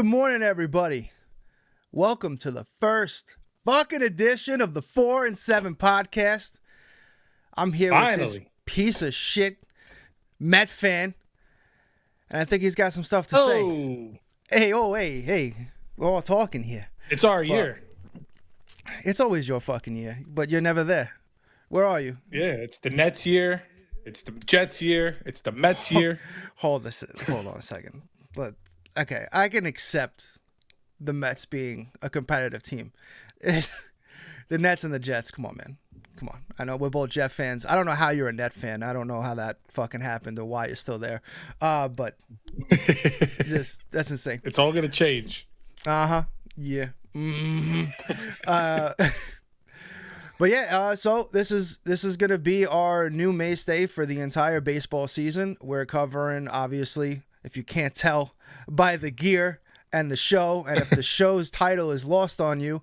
Good morning, everybody. Welcome to the first fucking edition of the 4 and 7 podcast. I'm here with this piece of shit Met fan, and I think he's got some stuff to say. Hey, we're all talking here. It's our year. It's always your fucking year, but you're never there. Where are you? Yeah, it's the Nets year. It's the Jets year. It's the Mets year. Hold on a second. But okay, I can accept the Mets being a competitive team. The Nets and the Jets, come on, man. Come on. I know we're both Jet fans. I don't know how you're a Net fan. I don't know how that fucking happened or why you're still there. But that's insane. It's all going to change. Uh-huh. Yeah. Mm-hmm. But yeah, so this is going to be our new mainstay for the entire baseball season. We're covering, obviously, if you can't tell by the gear and the show, and if the show's title is lost on you,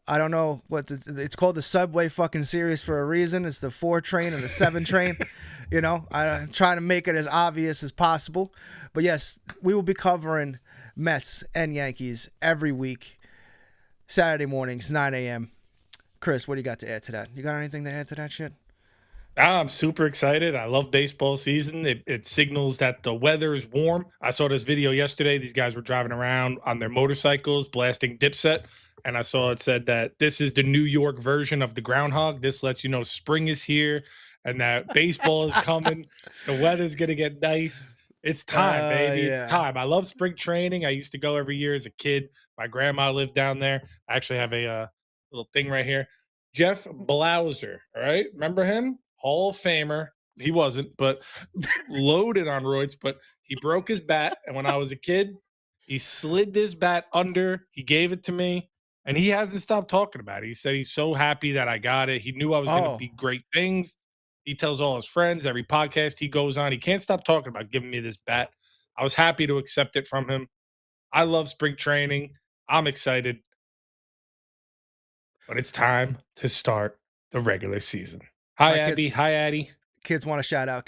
I don't know what it's called, the Subway fucking series for a reason. It's the 4 train and the 7 train. You know, I'm trying to make it as obvious as possible. But yes, we will be covering Mets and Yankees every week, Saturday mornings, 9 a.m. Chris, what do you got to add to that? You got anything to add to that shit? I'm super excited. I love baseball season. It signals that the weather is warm. I saw this video yesterday. These guys were driving around on their motorcycles blasting Dipset. And I saw it said that this is the New York version of the groundhog. This lets you know spring is here and that baseball is coming. The weather's going to get nice. It's time, baby. Yeah. It's time. I love spring training. I used to go every year as a kid. My grandma lived down there. I actually have a little thing right here. Jeff Blauser, all right? Remember him? Hall of Famer. He wasn't, but loaded on roids. But he broke his bat. And when I was a kid, he slid this bat under. He gave it to me. And he hasn't stopped talking about it. He said he's so happy that I got it. He knew I was going to be great things. He tells all his friends, every podcast he goes on. He can't stop talking about giving me this bat. I was happy to accept it from him. I love spring training. I'm excited. But it's time to start the regular season. Hi, Abby. Hi, Addie. Kids want a shout out.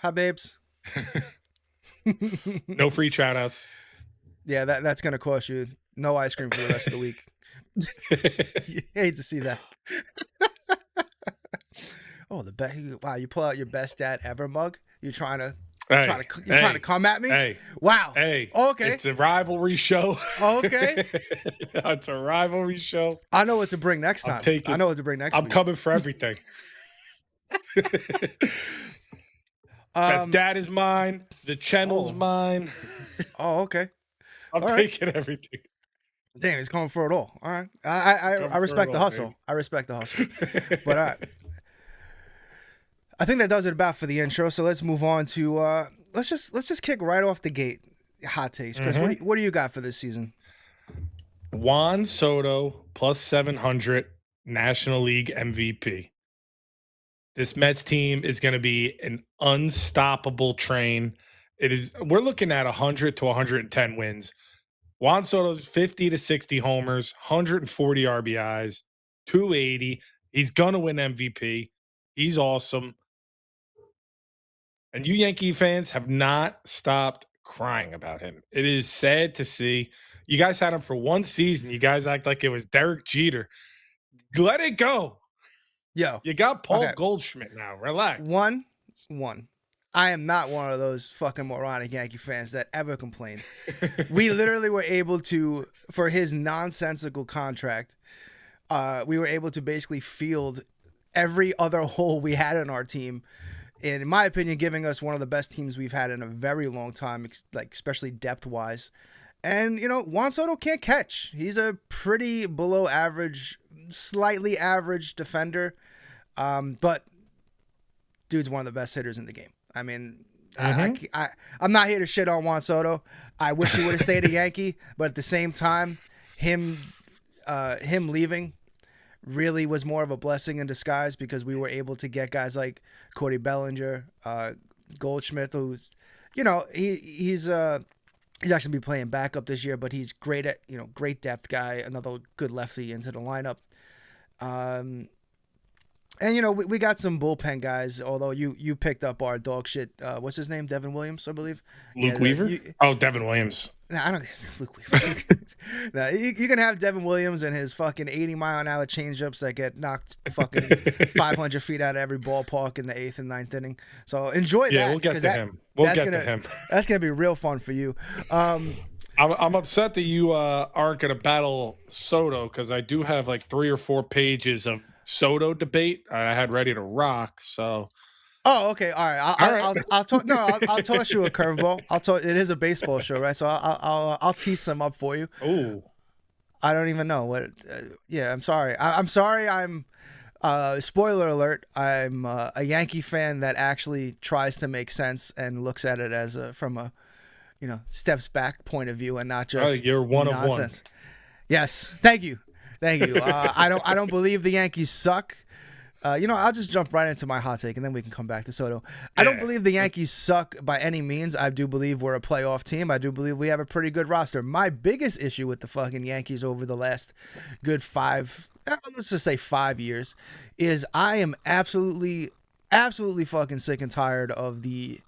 Hi, babes. No free shout outs. Yeah, that's going to cost you no ice cream for the rest of the week. You hate to see that. Oh, wow, you pull out your best dad ever mug? You're trying to come at me? Hey. Wow. Hey. Okay. It's a rivalry show. Okay. It's a rivalry show. I know what to bring next time. I know what to bring next week. I'm coming for everything. Best dad is mine. The channel's mine. Oh, okay. I'm taking everything. Damn, he's going for it all. All right. I respect the hustle. Baby. I respect the hustle. But all right. I think that does it about for the intro. So let's move on to let's just kick right off the gate. Hot takes, Chris. What do you got for this season? Juan Soto plus 700 National League MVP. This Mets team is going to be an unstoppable train. We're looking at 100 to 110 wins. Juan Soto's 50 to 60 homers, 140 RBIs, 280. He's going to win MVP. He's awesome. And you Yankee fans have not stopped crying about him. It is sad to see. You guys had him for one season. You guys act like it was Derek Jeter. Let it go. Yo. You got Paul Goldschmidt now. Relax. One. I am not one of those fucking moronic Yankee fans that ever complain. We literally were able to, for his nonsensical contract, we were able to basically field every other hole we had in our team. And in my opinion, giving us one of the best teams we've had in a very long time, like especially depth-wise. And, you know, Juan Soto can't catch. He's a pretty below average, slightly average defender. But dude's one of the best hitters in the game. I mean, I'm not here to shit on Juan Soto. I wish he would have stayed a Yankee, but at the same time, him leaving really was more of a blessing in disguise because we were able to get guys like Cody Bellinger, Goldschmidt, who's, you know, he's actually be playing backup this year, but he's great at, you know, great depth guy, another good lefty into the lineup. And, you know, we got some bullpen guys, although you picked up our dog shit. What's his name? Devin Williams, I believe. Luke Weaver? Devin Williams. No, I don't. Luke no, you can have Devin Williams and his fucking 80-mile-an-hour changeups that get knocked fucking 500 feet out of every ballpark in the 8th and 9th inning. So enjoy that. Yeah, we'll get to him. We'll get to him. That's gonna be real fun for you. I'm upset that you aren't gonna battle Soto, because I do have like 3 or 4 pages of Soto debate I had ready to rock. So. Oh, okay. All right. I'll toss you a curveball. It is a baseball show, right? So I'll tease some up for you. Oh. I don't even know what. Yeah, I'm sorry. I'm sorry. Spoiler alert. I'm a Yankee fan that actually tries to make sense and looks at it as from a, steps back point of view and not just. You're one nonsense. of one. Yes. Thank you. I don't believe the Yankees suck. I'll just jump right into my hot take, and then we can come back to Soto. I don't believe the Yankees suck by any means. I do believe we're a playoff team. I do believe we have a pretty good roster. My biggest issue with the fucking Yankees over the last good 5 years, is I am absolutely fucking sick and tired of the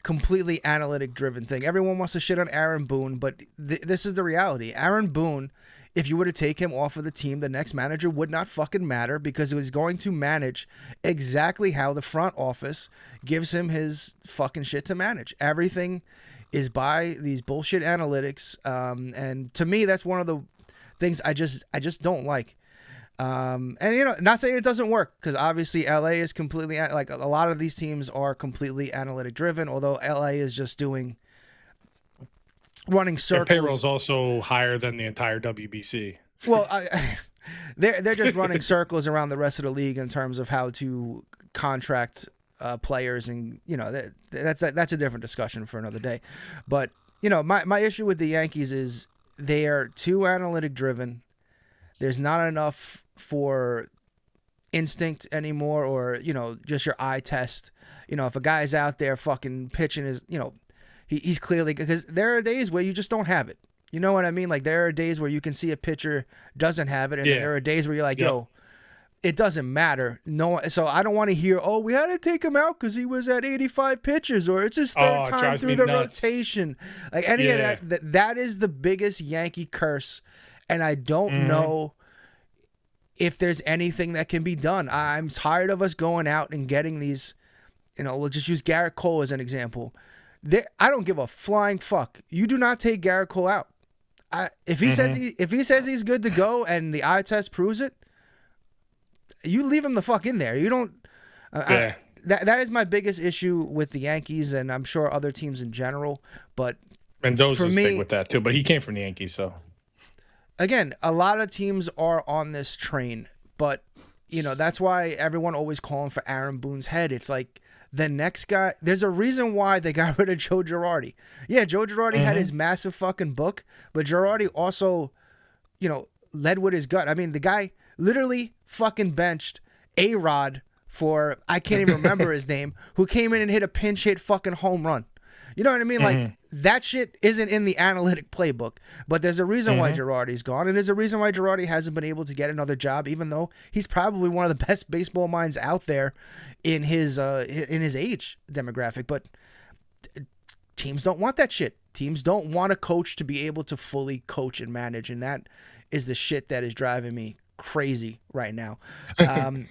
completely analytic-driven thing. Everyone wants to shit on Aaron Boone, but this is the reality. Aaron Boone, if you were to take him off of the team, the next manager would not fucking matter, because it was going to manage exactly how the front office gives him his fucking shit to manage. Everything is by these bullshit analytics. And to me, that's one of the things I just don't like. And not saying it doesn't work, because obviously LA is completely, like, a lot of these teams are completely analytic driven, although LA is just running circles. Their payroll's also higher than the entire WBC. Well, they're just running circles around the rest of the league in terms of how to contract players, and that's a different discussion for another day. But my issue with the Yankees is they are too analytic driven. There's not enough for instinct anymore, or just your eye test. If a guy's out there fucking pitching his, he's clearly, because there are days where you just don't have it. You know what I mean? Like, there are days where you can see a pitcher doesn't have it, and then there are days where you're like, yo, it doesn't matter. No, so I don't want to hear, we had to take him out because he was at 85 pitches, or it's his third time through the rotation. Like, any of that. That is the biggest Yankee curse, and I don't know if there's anything that can be done. I'm tired of us going out and getting these, we'll just use Garrett Cole as an example. I don't give a flying fuck. You do not take Garrett Cole out. If he says he's good to go and the eye test proves it, you leave him the fuck in there. You don't. That is my biggest issue with the Yankees, and I'm sure other teams in general. But Mendoza's big with that too. But he came from the Yankees, so. Again, a lot of teams are on this train, but that's why everyone always calling for Aaron Boone's head. It's like, the next guy, there's a reason why they got rid of Joe Girardi. Yeah, Joe Girardi had his massive fucking book, but Girardi also, led with his gut. I mean, the guy literally fucking benched A-Rod for, I can't even remember his name, who came in and hit a pinch hit fucking home run. You know what I mean? Like, that shit isn't in the analytic playbook, but there's a reason why Girardi's gone, and there's a reason why Girardi hasn't been able to get another job, even though he's probably one of the best baseball minds out there in his age demographic. But teams don't want that shit. Teams don't want a coach to be able to fully coach and manage, and that is the shit that is driving me crazy right now. And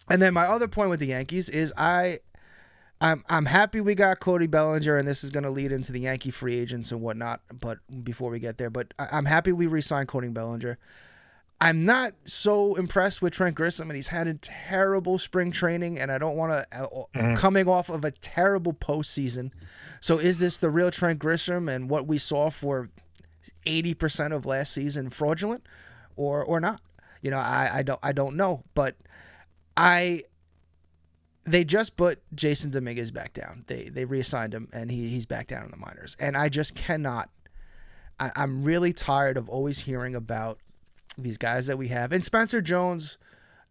then my other point with the Yankees is I'm happy we got Cody Bellinger, and this is going to lead into the Yankee free agents and whatnot. But before we get there, I'm happy we re-signed Cody Bellinger. I'm not so impressed with Trent Grisham, and he's had a terrible spring training, and I don't want to coming off of a terrible postseason. So is this the real Trent Grisham, and what we saw for 80% of last season fraudulent, or not? I don't know, but they just put Jasson Dominguez back down. They reassigned him, and he's back down in the minors. And I just cannot. I'm really tired of always hearing about these guys that we have. And Spencer Jones,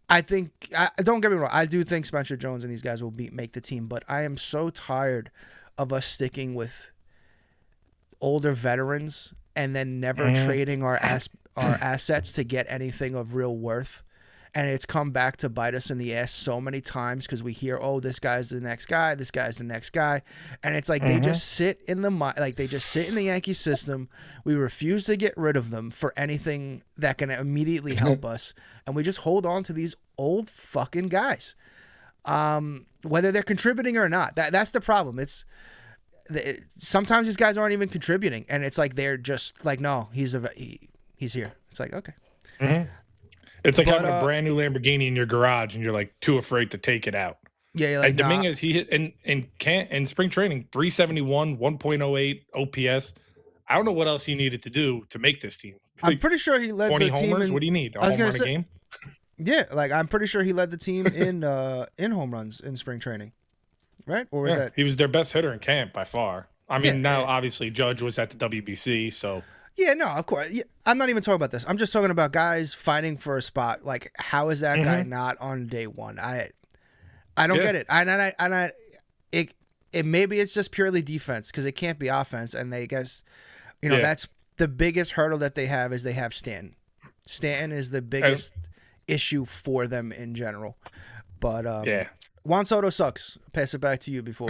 don't get me wrong, I do think Spencer Jones and these guys will make the team, but I am so tired of us sticking with older veterans and then never trading our assets to get anything of real worth. and it's come back to bite us in the ass so many times because we hear, oh, this guy's the next guy, this guy's the next guy, and it's like they just sit in they just sit in the Yankee system. We refuse to get rid of them for anything that can immediately help us, and we just hold on to these old fucking guys, whether they're contributing or not. That's the problem. Sometimes these guys aren't even contributing, and it's like they're just like, no, he's here. It's like, okay. It's like having a brand new Lamborghini in your garage, and you're like too afraid to take it out. Yeah, you're like, and Dominguez, he hit in spring training 371, 1.08 OPS. I don't know what else he needed to do to make this team. I'm pretty sure he led 20 the team. homers. What do you need? A home run a game? Yeah, like I'm pretty sure he led the team in home runs in spring training, right? Or was that he was their best hitter in camp by far? I mean, now obviously Judge was at the WBC, so. Yeah, no, of course. Yeah, I'm not even talking about this. I'm just talking about guys fighting for a spot. Like, how is that guy not on day one? I don't get it. It maybe it's just purely defense because it can't be offense. And they guess, that's the biggest hurdle that they have is they have Stanton. Stanton is the biggest issue for them in general. But Juan Soto sucks. Pass it back to you before.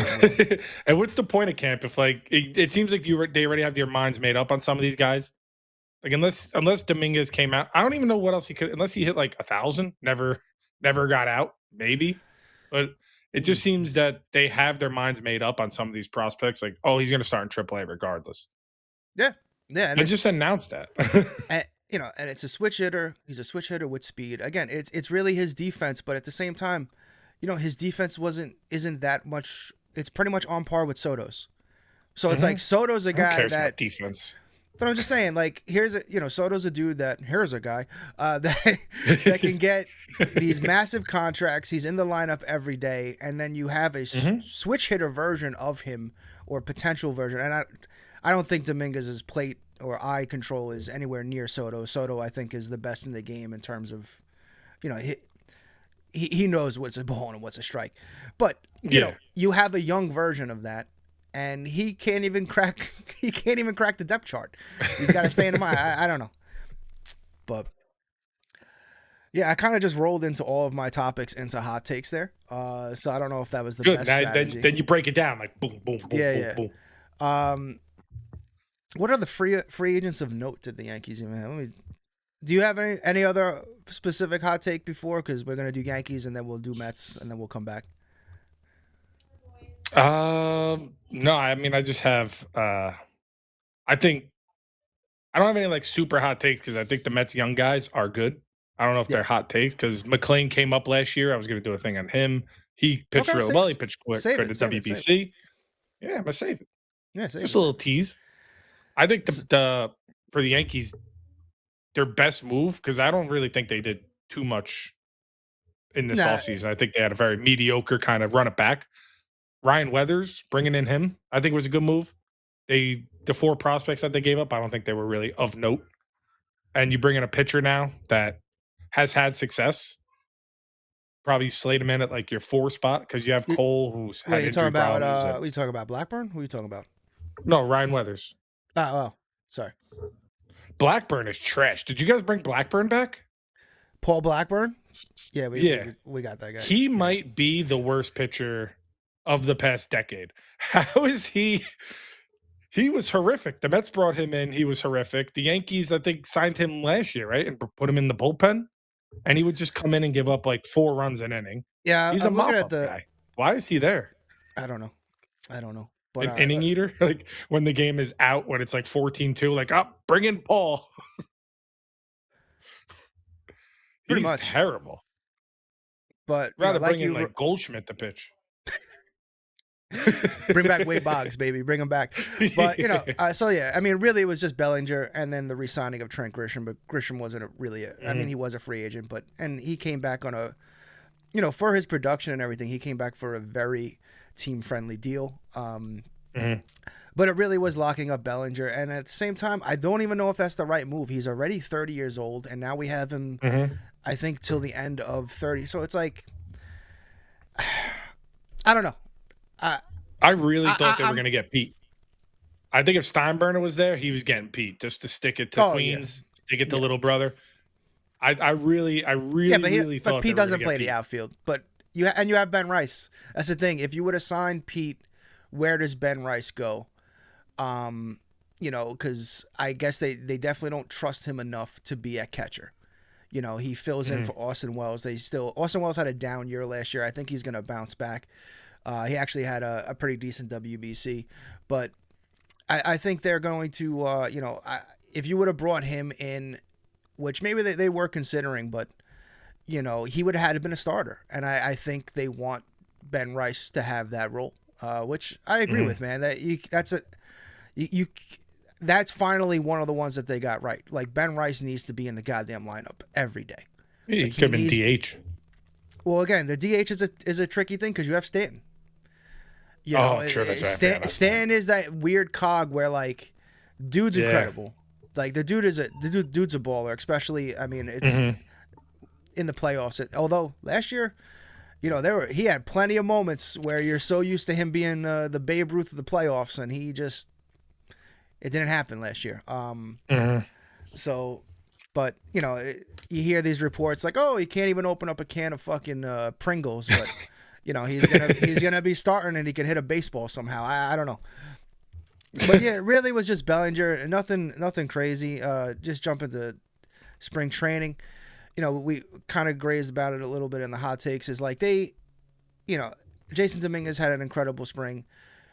And what's the point of camp if it seems like they already have their minds made up on some of these guys? Like unless Dominguez came out, I don't even know what else he could. Unless he hit like 1,000, never got out, maybe. But it just seems that they have their minds made up on some of these prospects. Like, oh, he's going to start in AAA regardless. Yeah. And just announced that. And it's a switch hitter. He's a switch hitter with speed. Again, it's really his defense, but at the same time, his defense isn't that much. It's pretty much on par with Soto's. So it's like Soto's a guy that defense. But I'm just saying, like, Soto's a dude here's a guy that can get these massive contracts. He's in the lineup every day, and then you have a switch hitter version of him or potential version. And I don't think Dominguez's plate or eye control is anywhere near Soto. Soto, I think, is the best in the game in terms of, he knows what's a ball and what's a strike. But you have a young version of that, and he can't even crack the depth chart. He's got to stay in the mind. I don't know. But yeah, I kind of just rolled into all of my topics into hot takes there. So I don't know if that was the best strategy. Then you break it down like boom, boom, boom, boom. What are the free agents of note did the Yankees even have? Do you have any other specific hot take before? Because we're gonna do Yankees and then we'll do Mets and then we'll come back. No, I mean I just have. I think I don't have any like super hot takes because I think the Mets young guys are good. I don't know if they're hot takes because McLean came up last year. I was gonna do a thing on him. He pitched really well. He pitched quick for the WBC. Yeah, I'm gonna save it. Yeah, just a little tease. I think the for the Yankees, their best move, because I don't really think they did too much in this offseason. I think they had a very mediocre kind of run it back. Ryan Weathers, bringing in him, I think was a good move. The 4 prospects that they gave up, I don't think they were really of note. And you bring in a pitcher now that has had success. Probably slate him in at like your 4 spot because you have Cole, who's had injury problems. What are you talking about? Blackburn? Who are you talking about? No, Ryan Weathers. Oh, sorry. Blackburn is trash. Did you guys bring Blackburn back? Paul Blackburn? Yeah, we got that guy. He might be the worst pitcher of the past decade. How is he? He was horrific. The Mets brought him in. He was horrific. The Yankees, I think, signed him last year, right? And put him in the bullpen. And he would just come in and give up like 4 runs an inning. Yeah, he's a mop-up guy. Why is he there? I don't know. But an inning eater? Like when the game is out, when it's like 14-2, like, bring in Paul. Pretty He's much terrible. But rather bring in like Goldschmidt to pitch. Bring back Wade Boggs, baby. Bring him back. But, I mean, really it was just Bellinger and then the re-signing of Trent Grisham. But Grisham wasn't I mean, he was a free agent, and he came back on a, for his production and everything, he came back for a very team-friendly deal. But it really was locking up Bellinger. And at the same time, I don't even know if that's the right move. He's already 30 years old, and now we have him, I think, till the end of 30. So it's like, I don't know. I really thought they were going to get Pete. I think if Steinbrenner was there, he was getting Pete just to stick it to Queens, stick it to little brother. I really thought. But Pete doesn't play the outfield. But you have Ben Rice. That's the thing. If you would have signed Pete, where does Ben Rice go? Because I guess they definitely don't trust him enough to be a catcher. He fills in for Austin Wells. Austin Wells had a down year last year. I think he's going to bounce back. He actually had a pretty decent WBC, but I think they're going to, if you would have brought him in, which maybe they were considering, but he would have had to been a starter, and I think they want Ben Rice to have that role, which I agree with, man. That's finally one of the ones that they got right. Like, Ben Rice needs to be in the goddamn lineup every day. He could have been DH. Well, again, the DH is a tricky thing because you have Stanton. Sure, that's right. Stanton is that weird cog where, like, dude's incredible. Like, dude's a baller, especially, I mean, it's in the playoffs. Although last year, he had plenty of moments where you're so used to him being the Babe Ruth of the playoffs, and it didn't happen last year. So, but you hear these reports like, oh, he can't even open up a can of fucking Pringles, but he's gonna be starting and he can hit a baseball somehow. I don't know. But yeah, it really was just Bellinger. Nothing crazy. Just jump into spring training. We kind of grazed about it a little bit in the hot takes. Is like Jasson Dominguez had an incredible spring.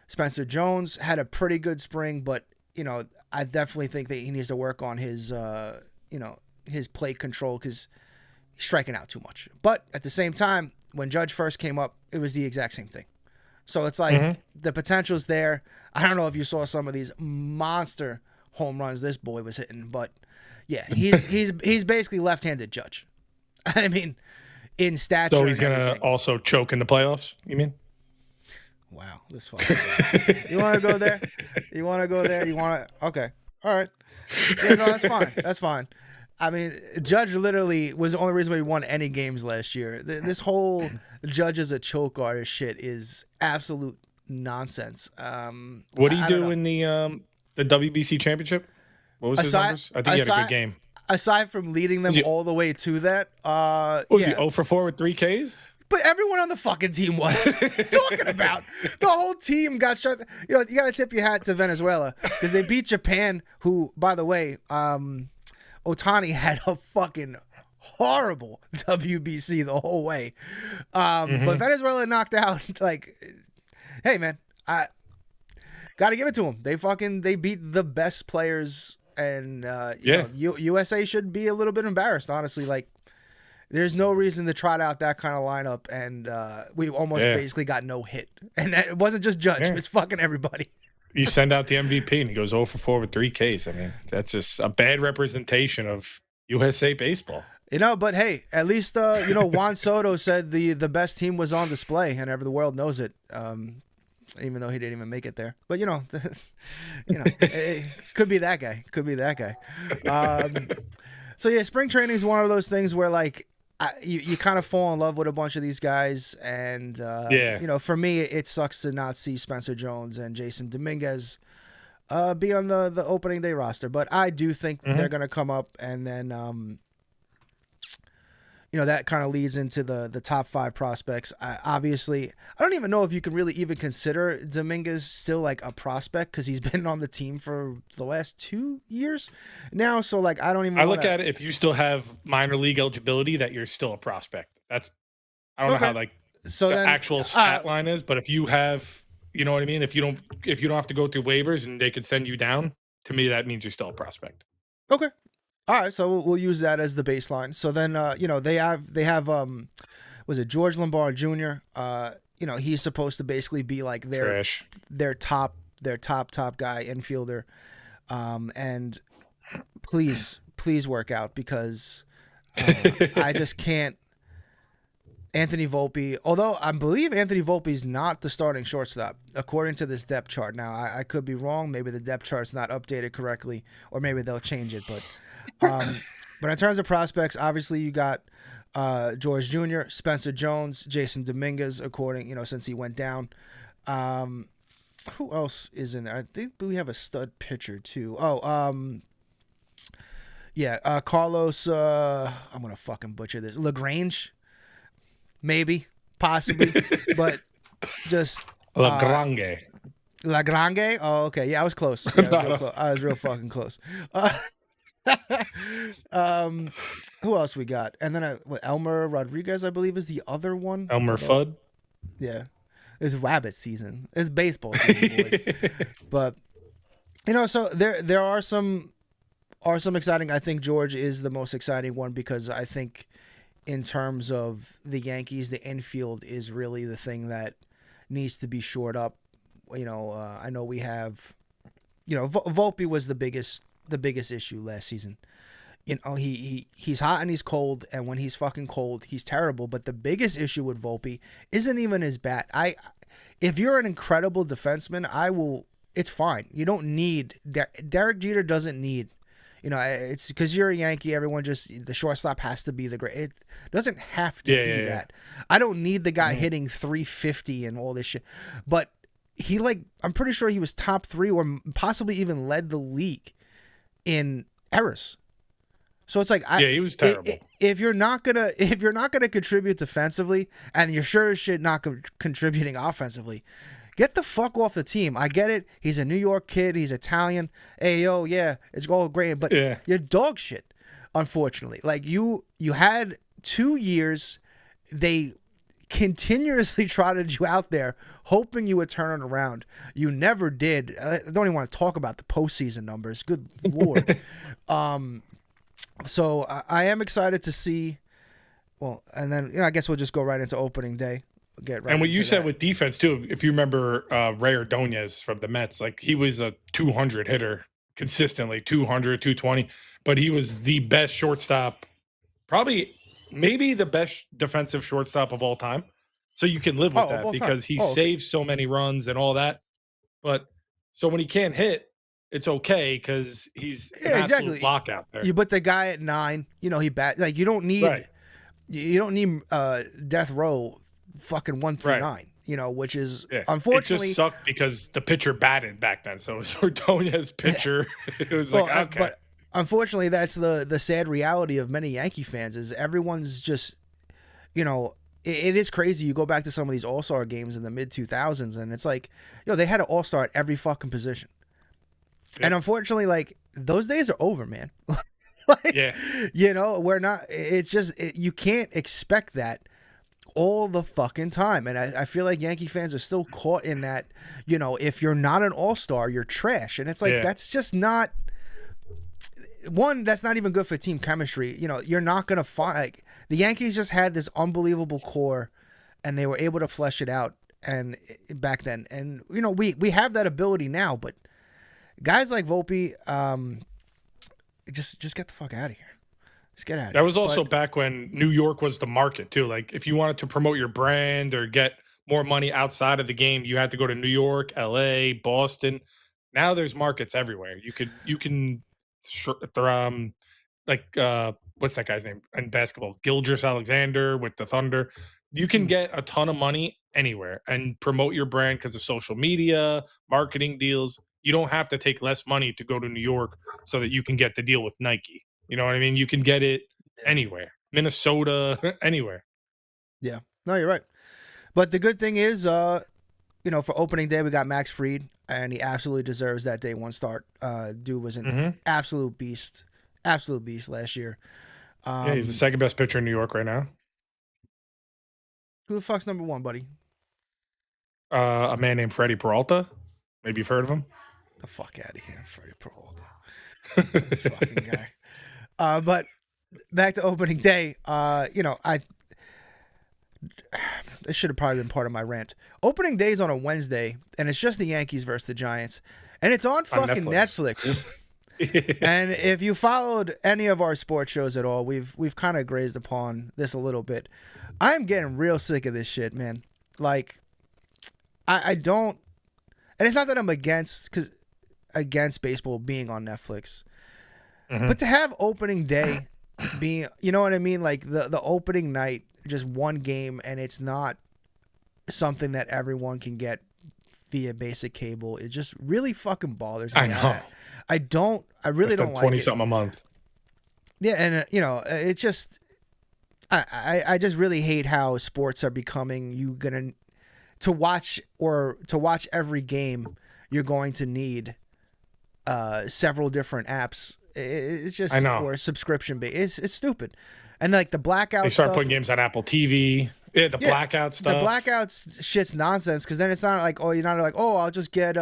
Spencer Jones had a pretty good spring, but I definitely think that he needs to work on his his plate control because he's striking out too much. But at the same time, when Judge first came up, it was the exact same thing. So it's like the potential's there. I don't know if you saw some of these monster home runs this boy was hitting, but yeah, he's basically left-handed Judge. I mean, in stature. So he's gonna also choke in the playoffs, you mean? Wow, this fucking guy. You want to go there? You want to go there? You want to? Okay, all right. Yeah, no, that's fine. That's fine. I mean, Judge literally was the only reason why he won any games last year. This whole Judge as a choke artist shit is absolute nonsense. What do you do in the WBC championship? What was his numbers? I think he had a good game. Aside from leading them all the way to that, was he 0 for 4 with 3 Ks? But everyone on the fucking team was talking about. The whole team got shut. You got to tip your hat to Venezuela because they beat Japan, who, by the way, Ohtani had a fucking horrible WBC the whole way. But Venezuela knocked out, like, hey, man, I got to give it to them. They beat the best players, and USA should be a little bit embarrassed, honestly. Like, there's no reason to trot out that kind of lineup, and we almost basically got no hit. And it wasn't just Judge; it was fucking everybody. You send out the MVP, and he goes 0 for 4 with 3 Ks. I mean, that's just a bad representation of USA baseball. But hey, at least Juan Soto said the best team was on display, and the world knows it. Even though he didn't even make it there, but it could be that guy. Could be that guy. So yeah, spring training is one of those things where like. You kind of fall in love with a bunch of these guys, and for me, it sucks to not see Spencer Jones and Jasson Dominguez be on the opening day roster. But I do think they're going to come up, and then that kind of leads into the top 5 prospects. Obviously, I don't even know if you can really even consider Dominguez still like a prospect because he's been on the team for the last 2 years now. So like, I don't even. I look at it if you still have minor league eligibility, that you're still a prospect. I don't know how like the actual stat line is, but if you have, you know what I mean. If you don't have to go through waivers and they could send you down, to me that means you're still a prospect. Okay. All right, so we'll use that as the baseline. So then, they have was it George Lombard Jr.? He's supposed to basically be like their top guy infielder, and please work out because I just can't. Anthony Volpe, although I believe Anthony Volpe's not the starting shortstop according to this depth chart. Now I could be wrong. Maybe the depth chart's not updated correctly, or maybe they'll change it, but. But in terms of prospects, obviously you got George Jr., Spencer Jones, Jasson Dominguez, according, since he went down. Who else is in there? I think we have a stud pitcher too. Yeah, Carlos. I'm gonna fucking butcher this. Lagrange, maybe, possibly, but just Lagrange. Lagrange. Oh, okay. Yeah, I was close. Yeah, I was real close. I was real fucking close. Um, who else we got? And then Elmer Rodriguez, I believe, is the other one. Elmer Fudd. Yeah, it's rabbit season. It's baseball season, boys. But so there are some exciting. I think George is the most exciting one because I think in terms of the Yankees, the infield is really the thing that needs to be shored up. I know we have, Volpe was the biggest issue last season. He's hot and he's cold, and when he's fucking cold, he's terrible. But the biggest issue with Volpe isn't even his bat. If you're an incredible defenseman, it's fine. You don't need Derek Jeter doesn't need. It's because you're a Yankee. Everyone the shortstop has to be the great. It doesn't have to be that. I don't need the guy hitting 350 and all this shit. But I'm pretty sure he was top 3 or possibly even led the league in errors. So it's like, he was terrible. If you're not gonna contribute defensively and you're sure as shit not contributing offensively, get the fuck off the team. I get it. He's a New York kid. He's Italian. Hey, yo, yeah, it's all great, but you're dog shit. Unfortunately, like you had 2 years. They continuously trotted you out there hoping you would turn it around. You never did. I don't even want to talk about the postseason numbers. Good Lord. So I am excited to see. Well, and then I guess we'll just go right into opening day. And what you said with defense too, if you remember Ray Ordonez from the Mets, like he was a 200 hitter consistently, 200, 220, but he was the best shortstop, maybe the best defensive shortstop of all time. So you can live with that because he saves so many runs and all that. But so when he can't hit, it's okay because he's an absolute lock out there. You put the guy at 9, he bat like you don't need death row fucking 1 through 9. Which is unfortunately it just sucked because the pitcher batted back then. So it was Ordonez's pitcher. It was okay. But unfortunately, that's the sad reality of many Yankee fans is everyone's just, it is crazy. You go back to some of these All-Star games in the mid-2000s, and it's like, they had an All-Star at every fucking position. Yep. And unfortunately, like, those days are over, man. We're not, it's just, you can't expect that all the fucking time. And I feel like Yankee fans are still caught in that, if you're not an all-star, you're trash. And it's like, that's just not, that's not even good for team chemistry. You're not going to find, like, the Yankees just had this unbelievable core and they were able to flesh it out and back then. And, we have that ability now, but guys like Volpe, just get the fuck out of here. Just get out of here. That was also back when New York was the market too. Like if you wanted to promote your brand or get more money outside of the game, you had to go to New York, LA, Boston. Now there's markets everywhere. You can what's that guy's name in basketball? Gilgeous Alexander with the Thunder. You can get a ton of money anywhere and promote your brand because of social media, marketing deals. You don't have to take less money to go to New York so that you can get the deal with Nike. You know what I mean? You can get it anywhere. Minnesota, anywhere. Yeah. No, you're right. But the good thing is, for opening day, we got Max Fried, and he absolutely deserves that day 1 start. Dude was an absolute beast last year. He's the second best pitcher in New York right now. Who the fuck's number 1, buddy? A man named Freddy Peralta. Maybe you've heard of him. The fuck out of here, Freddy Peralta. This fucking guy. But back to opening day, this should have probably been part of my rant. Opening day is on a Wednesday, and it's just the Yankees versus the Giants, and it's on fucking Netflix. And if you followed any of our sports shows at all, we've kind of grazed upon this a little bit. I'm getting real sick of this shit, man. Like, I don't, and it's not that I'm against baseball being on Netflix. But to have opening day being, you know what I mean? Like the opening night, just one game, and it's not something that everyone can get via basic cable. It just really fucking bothers me. I know. I really don't like it. 20-something a month. Yeah, and it just I just really hate how sports are becoming. To watch every game, you're going to need several different apps. It's just I know. or subscription based. It's stupid, and like the blackout. They start stuff, putting games on Apple TV. Yeah, the blackout stuff. The blackouts shit's nonsense because then it's not like you're not like I'll just get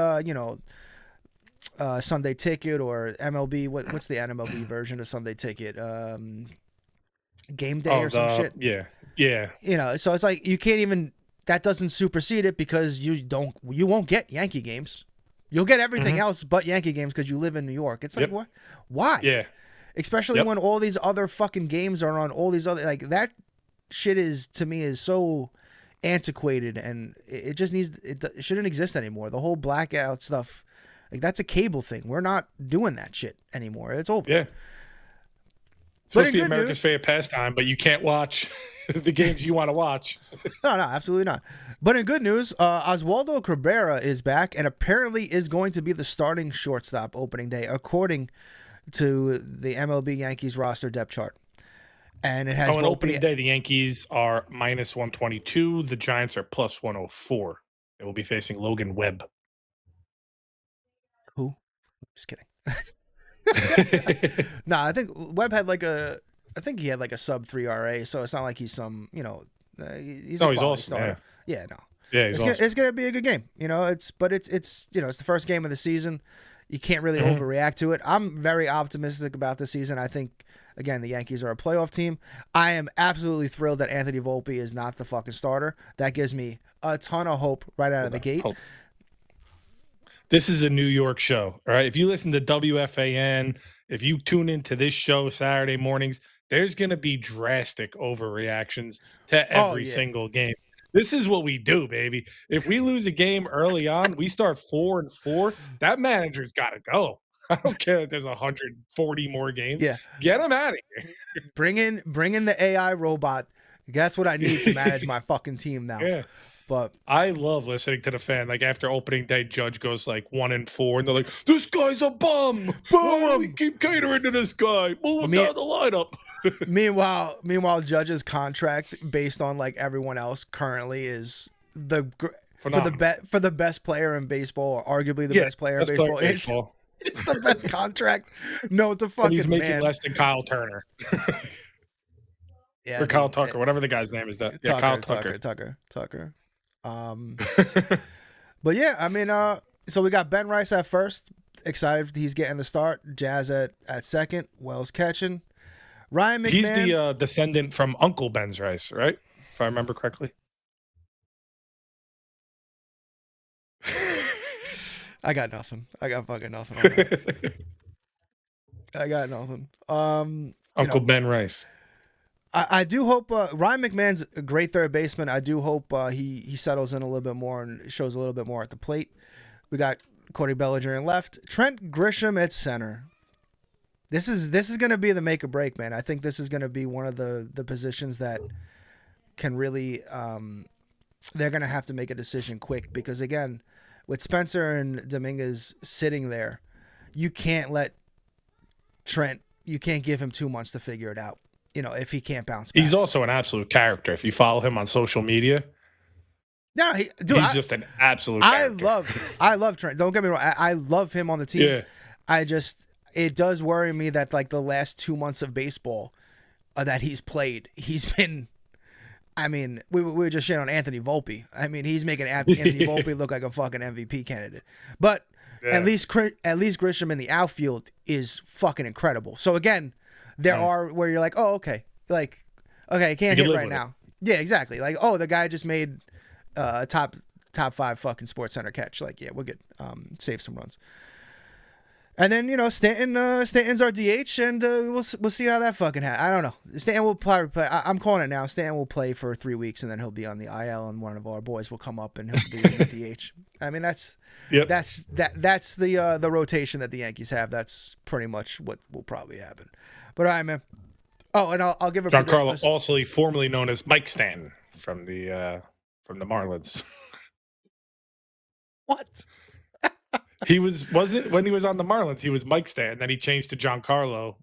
Sunday Ticket or MLB. What's the MLB version of Sunday Ticket? Game Day or some shit. Yeah. So it's like you can't even. That doesn't supersede it because you won't get Yankee games. You'll get everything else but Yankee games because you live in New York. It's like what? Why? Yeah. Especially when all these other fucking games are on all these other that shit is to me is so antiquated and it just it shouldn't exist anymore. The whole blackout stuff, like that's a cable thing. We're not doing that shit anymore. It's over. Yeah. It's supposed to be America's favorite pastime, but you can't watch the games you want to watch. No, absolutely not. But in good news, Oswaldo Cabrera is back and apparently is going to be the starting shortstop opening day, according to the MLB Yankees roster depth chart. And it has on opening day, the Yankees are minus 122. The Giants are plus 104. They will be facing Logan Webb. Who? Just kidding. No, I think Webb had I think he had like a sub 3 RA, so it's not like he's some, he's awesome. Starter. Yeah, no. Yeah, it's gonna be a good game. It's the first game of the season. You can't really overreact to it. I'm very optimistic about the season. I think again the Yankees are a playoff team. I am absolutely thrilled that Anthony Volpe is not the fucking starter. That gives me a ton of hope right out of the gate. This is a New York show, all right? If you listen to WFAN, if you tune into this show Saturday mornings, there's going to be drastic overreactions to every single game. This is what we do, baby. If we lose a game early on, we start 4-4. That manager's got to go. I don't care if there's 140 more games. Yeah, get him out of here. Bring in the AI robot. That's what I need to manage my fucking team now. Yeah. But I love listening to the fan. Like after opening day, Judge goes like 1-4, and they're like, "This guy's a bum. Why do we keep catering to this guy? Move him down the lineup." Meanwhile, Judge's contract based on like everyone else currently is for the best player in baseball, or arguably the best player in baseball. It's the best contract. No, it's a fucking. But he's making less than Kyle Turner. Yeah, or Kyle Tucker, whatever the guy's name is. That Kyle Tucker. Tucker. But yeah, I mean, so we got Ben Rice at first. Excited he's getting the start. Jazz at second. Wells catching. Ryan McMahon. He's the descendant from Uncle Ben's Rice, right? If I remember correctly. I got nothing. I got fucking nothing. On that. I got nothing. Uncle Ben Rice. I do hope Ryan McMahon's a great third baseman. I do hope he settles in a little bit more and shows a little bit more at the plate. We got Cody Bellinger in left. Trent Grisham at center. This is going to be the make or break, man. I think this is going to be one of the positions that can really they're going to have to make a decision quick because again, with Spencer and Dominguez sitting there, you can't let Trent. You can't give him 2 months to figure it out. If he can't bounce back. He's also an absolute character. If you follow him on social media, he's just an absolute character. I love Trent. Don't get me wrong. I love him on the team. Yeah. It does worry me that like the last 2 months of baseball that he's played, he's been. I mean, we were just shitting on Anthony Volpe. I mean, he's making Anthony Volpe look like a fucking MVP candidate. But at least Grisham in the outfield is fucking incredible. So again. There are where you're like, oh, okay. Like, okay, I can't hit right now. Yeah, exactly. Like, oh, the guy just made a top 5 fucking Sports Center catch. Like, yeah, we're good. Save some runs. And then, Stanton's our DH, and we'll see how that fucking happens. I don't know. Stanton will probably play. I'm calling it now. Stanton will play for 3 weeks, and then he'll be on the IL, and one of our boys will come up, and he'll be in the DH. I mean, that's the rotation that the Yankees have. That's pretty much what will probably happen. But all right, man. Oh, and I'll give a Giancarlo Alsoli, formerly known as Mike Stanton from the Marlins. What? He wasn't when he was on the Marlins. He was Mike Stanton. Then he changed to Giancarlo.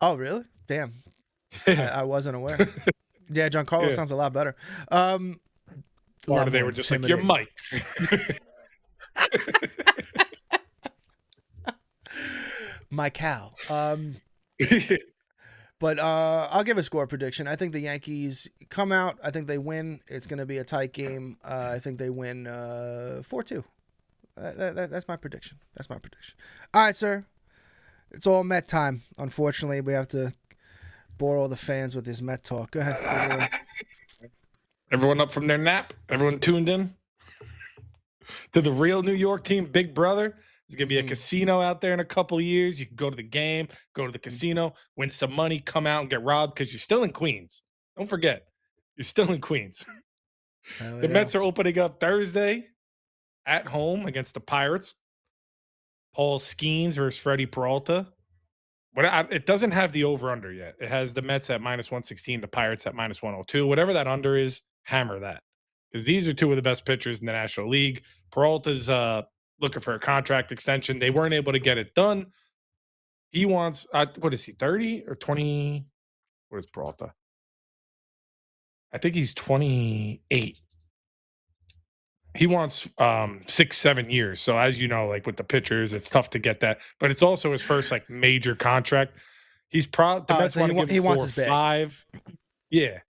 Oh, really? Damn. Yeah. I wasn't aware. Yeah, Giancarlo Yeah. sounds a lot better. A lot Or they more were just like, you're intimidating. Mike. My cow. But I'll give a score prediction. I think the Yankees come out. I think they win. It's going to be a tight game. I think they win 4-2. That's my prediction. That's my prediction. All right, sir. It's all Met time. Unfortunately, we have to bore all the fans with this Met talk. Go ahead. Everyone up from their nap? Everyone tuned in to the real New York team, Big Brother? There's going to be a casino out there in a couple of years. You can go to the game, go to the casino, win some money, come out and get robbed because you're still in Queens. Don't forget, you're still in Queens. The Mets are opening up Thursday at home against the Pirates. Paul Skenes versus Freddy Peralta. It doesn't have the over-under yet. It has the Mets at -116, the Pirates at -102. Whatever that under is, hammer that. Because these are two of the best pitchers in the National League. Peralta's looking for a contract extension. They weren't able to get it done. He wants, what is he, 30 or 20? What is Peralta? I think he's 28. He wants 6-7 years. So as you know, like with the pitchers, it's tough to get that. But it's also his first like major contract. He's the Mets so want to give him he 4 wants or his bag. 5. Yeah.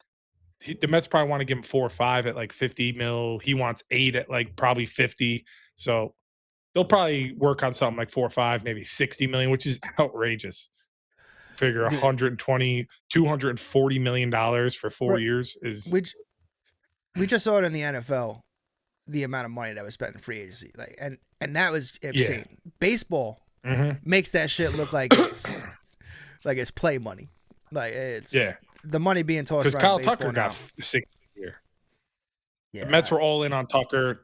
The Mets probably want to give him 4 or 5 at like 50 mil. He wants 8 at like probably 50. So they'll probably work on something like 4 or 5, maybe 60 million, which is outrageous. Figure 120, $240 million for 4 years is. We just saw it in the NFL, the amount of money that was spent in free agency, like, and that was insane. Yeah. Baseball makes that shit look like it's play money, like it's the money being tossed around. Because Kyle baseball Tucker now. got 6 year. Yeah, the Mets were all in on Tucker.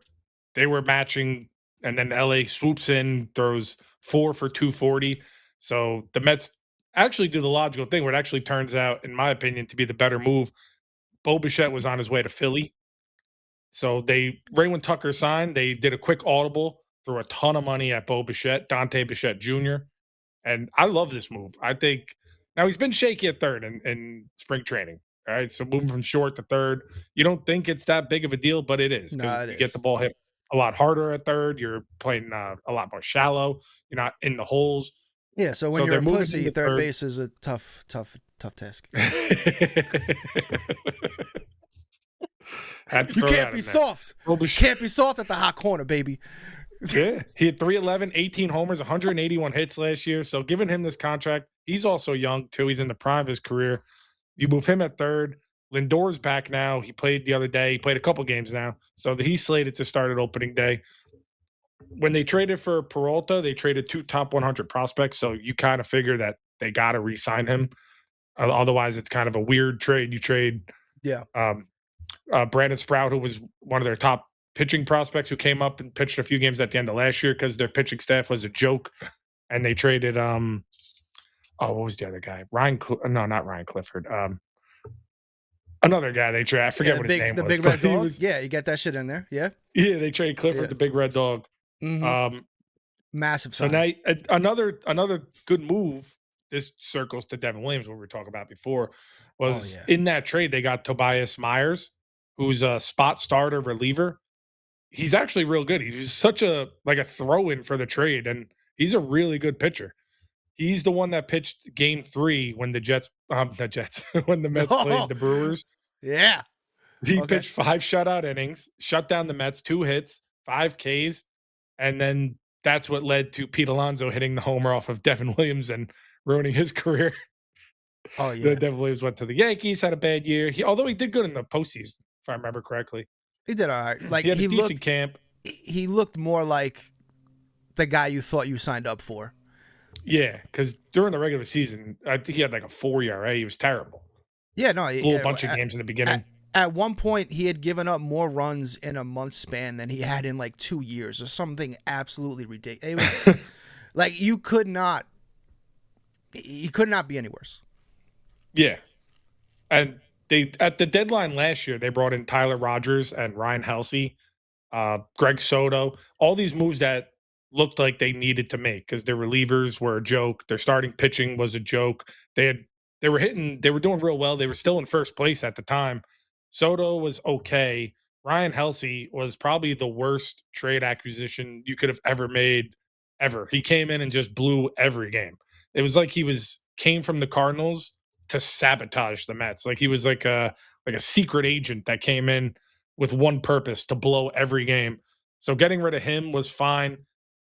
They were matching, and then LA swoops in, throws 4 for 240. So the Mets actually do the logical thing, where it actually turns out, in my opinion, to be the better move. Bichette was on his way to Philly. So right when Tucker signed, they did a quick audible, threw a ton of money at Bichette, Dante Bichette Jr. And I love this move. I think now he's been shaky at third in spring training. All right. So moving from short to third, you don't think it's that big of a deal, but it is, because you get the ball hit a lot harder at third. You're playing a lot more shallow. You're not in the holes. Yeah. So when you're a pussy, third base is a tough task. You can't be soft. Can't be soft at the hot corner, baby. Yeah, he had 311, 18 homers, 181 hits last year. So giving him this contract, he's also young too. He's in the prime of his career. You move him at third. Lindor's back now. He played the other day. He played a couple games now. So he's slated to start at opening day. When they traded for Peralta, they traded 2 top 100 prospects. So you kind of figure that they got to re-sign him. Otherwise, it's kind of a weird trade. You trade Brandon Sprout, who was one of their top pitching prospects, who came up and pitched a few games at the end of last year because their pitching staff was a joke. And they traded what was the other guy? Not Ryan Clifford. Another guy they traded. I forget what his name was. The big red dog? Yeah, you get that shit in there. Yeah. Yeah, they traded Clifford, the big red dog. Mm-hmm. Massive sign. So now another good move, this circles to Devin Williams, what we were talking about before, was in that trade they got Tobias Myers, who's a spot starter reliever. He's actually real good. He's such a throw-in for the trade, and he's a really good pitcher. He's the one that pitched Game 3 when the when the Mets played the Brewers. Yeah, he pitched 5 shutout innings, shut down the Mets, 2 hits, 5 Ks, and then that's what led to Pete Alonso hitting the homer off of Devin Williams and ruining his career. Oh yeah, Devin Williams went to the Yankees, had a bad year. Although he did good in the postseason, if I remember correctly. He did all right. Like he had a decent camp. He looked more like the guy you thought you signed up for. Yeah, because during the regular season, I think he had like a 4 ERA. He was terrible. Yeah, no, he blew a bunch of games in the beginning. At one point, he had given up more runs in a month span than he had in like 2 years, or something absolutely ridiculous. It was like he could not be any worse. Yeah, and they at the deadline last year, they brought in Tyler Rogers and Ryan Helsey, Greg Soto, all these moves that looked like they needed to make because their relievers were a joke. Their starting pitching was a joke. They were doing real well. They were still in first place at the time. Soto was okay. Ryan Helsey was probably the worst trade acquisition you could have ever made, ever. He came in and just blew every game. It was like came from the Cardinals to sabotage the Mets. Like he was like a secret agent that came in with one purpose to blow every game. So getting rid of him was fine.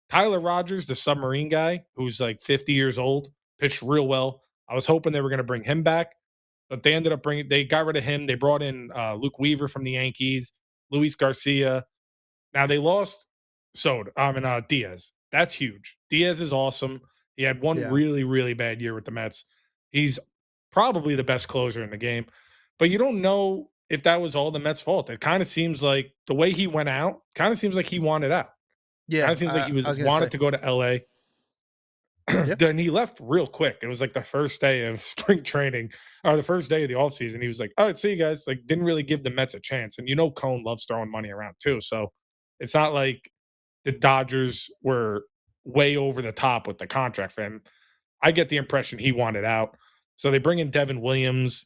Tyler Rogers, the submarine guy, who's like 50 years old, pitched real well. I was hoping they were going to bring him back, but they got rid of him. They brought in Luke Weaver from the Yankees, Luis Garcia. Now they lost Diaz. That's huge. Diaz is awesome. He had one really, really bad year with the Mets. He's probably the best closer in the game, but you don't know if that was all the Mets' fault. It kind of seems like the way he went out kind of seems like he wanted out. Yeah. Kind of seems like he wanted to go to LA. Yep. Then he left real quick. It was like the first day of spring training or the first day of the offseason. He was like, all right, see you guys. Like, didn't really give the Mets a chance. And Cone loves throwing money around too. So it's not like the Dodgers were way over the top with the contract for him. I get the impression he wanted out. So they bring in Devin Williams.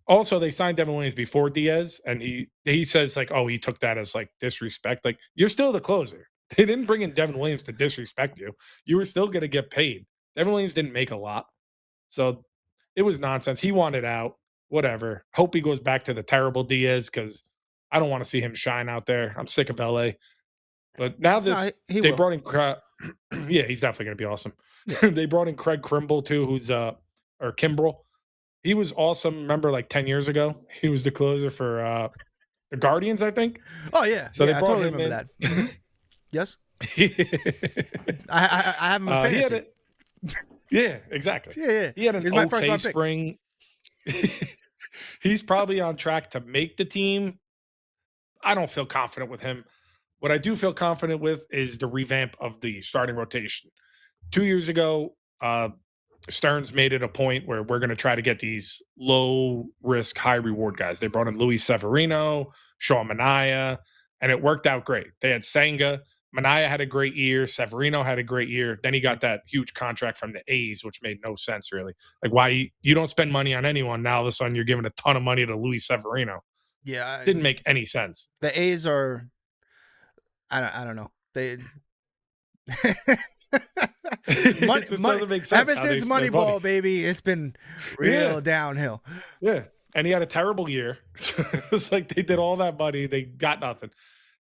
Also, they signed Devin Williams before Diaz, and he says like, oh, he took that as like disrespect. Like, you're still the closer. They didn't bring in Devin Williams to disrespect you. You were still going to get paid. Devin Williams didn't make a lot. So it was nonsense. He wanted out. Whatever. Hope he goes back to the terrible Diaz because I don't want to see him shine out there. I'm sick of LA. But now they brought in yeah, he's definitely going to be awesome. Yeah. They brought in Craig Kimbrell too, or Kimbrell. He was awesome. Remember, like 10 years ago, he was the closer for the Guardians, I think. Oh yeah, so I totally remember that. Yes, I have him in fantasy. Yeah, exactly. Yeah. He had an okay spring. He's probably on track to make the team. I don't feel confident with him. What I do feel confident with is the revamp of the starting rotation. 2 years ago, Stearns made it a point where we're going to try to get these low risk, high reward guys. They brought in Luis Severino, Sean Manaea, and it worked out great. They had Senga. Manaea had a great year. Severino had a great year. Then he got that huge contract from the A's, which made no sense, really. Like, why you don't spend money on anyone. Now, all of a sudden, you're giving a ton of money to Luis Severino. Yeah. Didn't make any sense. The A's are, I don't know. They doesn't make sense. Ever since Moneyball, baby, it's been real downhill. Yeah. And he had a terrible year. It's like they did all that money. They got nothing.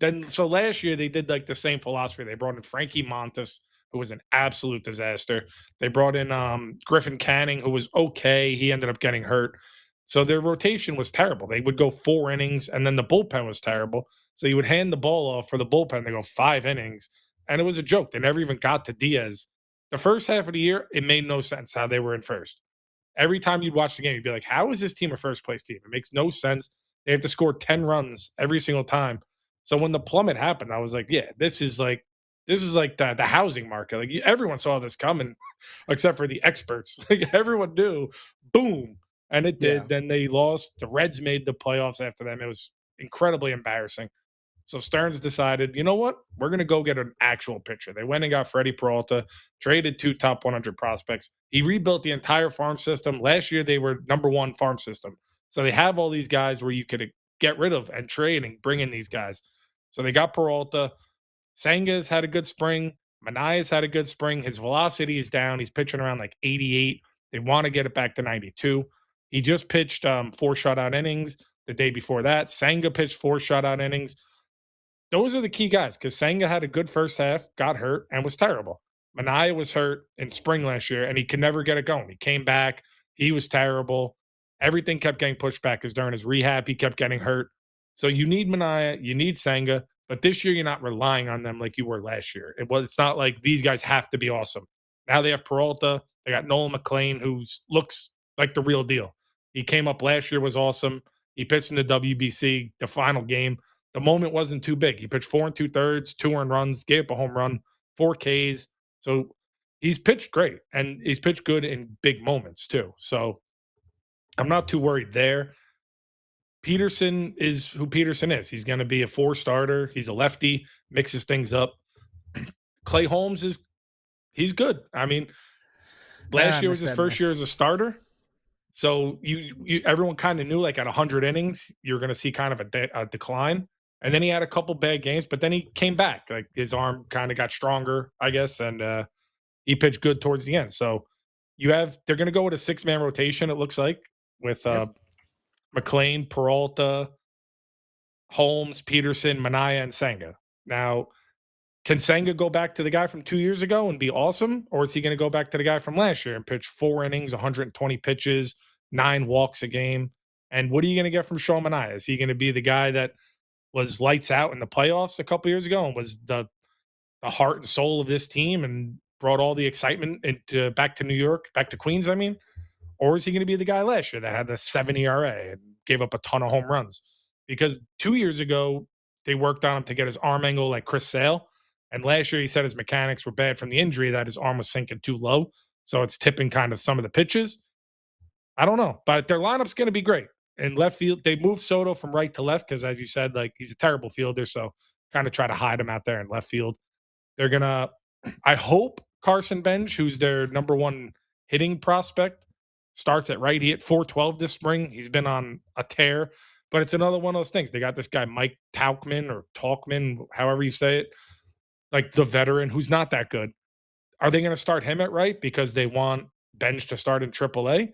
Then, so last year, they did like the same philosophy. They brought in Frankie Montas, who was an absolute disaster. They brought in Griffin Canning, who was okay. He ended up getting hurt. So their rotation was terrible. They would go 4 innings, and then the bullpen was terrible. So you would hand the ball off for the bullpen. They go 5 innings. And it was a joke. They never even got to Diaz. The first half of the year, it made no sense how they were in first. Every time you'd watch the game, you'd be like, how is this team a first-place team? It makes no sense. They have to score 10 runs every single time. So when the plummet happened, I was like, yeah, this is like the housing market. Like everyone saw this coming, except for the experts. Like everyone knew, boom. And it did. Yeah. Then they lost. The Reds made the playoffs after them. It was incredibly embarrassing. So Stearns decided, you know what? We're going to go get an actual pitcher. They went and got Freddy Peralta, traded 2 top 100 prospects. He rebuilt the entire farm system. Last year, they were #1 farm system. So they have all these guys where you could get rid of and trade and bring in these guys. So they got Peralta. Senga's had a good spring. Manaea's had a good spring. His velocity is down. He's pitching around like 88. They want to get it back to 92. He just pitched 4 shutout innings the day before that. Senga pitched 4 shutout innings. Those are the key guys because Senga had a good first half, got hurt, and was terrible. Manaea was hurt in spring last year, and he could never get it going. He came back. He was terrible. Everything kept getting pushed back because during his rehab, he kept getting hurt. So you need Manaea, you need Senga, but this year you're not relying on them like you were last year. It's not like these guys have to be awesome. Now they have Peralta. They got Nolan McLean, who looks like the real deal. He came up last year, was awesome. He pitched in the WBC, the final game. The moment wasn't too big. He pitched 4 2/3, 2 earned runs, gave up a home run, 4 Ks. So he's pitched great, and he's pitched good in big moments too. So I'm not too worried there. Peterson is who Peterson is. He's going to be a 4 starter. He's a lefty, mixes things up. Clay Holmes he's good. I mean, last year was his first year as a starter. So everyone kind of knew like at 100 innings, you're going to see kind of a decline. And then he had a couple bad games, but then he came back. Like his arm kind of got stronger, I guess, and he pitched good towards the end. So they're going to go with a 6-man rotation, it looks like, with McLean, Peralta, Holmes, Peterson, Minaya, and Senga. Now, can Senga go back to the guy from 2 years ago and be awesome? Or is he going to go back to the guy from last year and pitch 4 innings, 120 pitches, 9 walks a game? And what are you going to get from Sean Minaya? Is he going to be the guy that was lights out in the playoffs a couple years ago and was the heart and soul of this team and brought all the excitement back to New York, back to Queens, I mean? Or is he going to be the guy last year that had a 7 ERA and gave up a ton of home runs? Because 2 years ago, they worked on him to get his arm angle like Chris Sale. And last year, he said his mechanics were bad from the injury, that his arm was sinking too low. So it's tipping kind of some of the pitches. I don't know. But their lineup's going to be great. In left field, they moved Soto from right to left because, as you said, like he's a terrible fielder. So kind of try to hide him out there in left field. They're going to, I hope Carson Bench, who's their number 1 hitting prospect, starts at right. He hit .412 this spring. He's been on a tear. But it's another one of those things. They got this guy, Mike Talkman, however you say it, like the veteran who's not that good. Are they going to start him at right because they want Bench to start in AAA?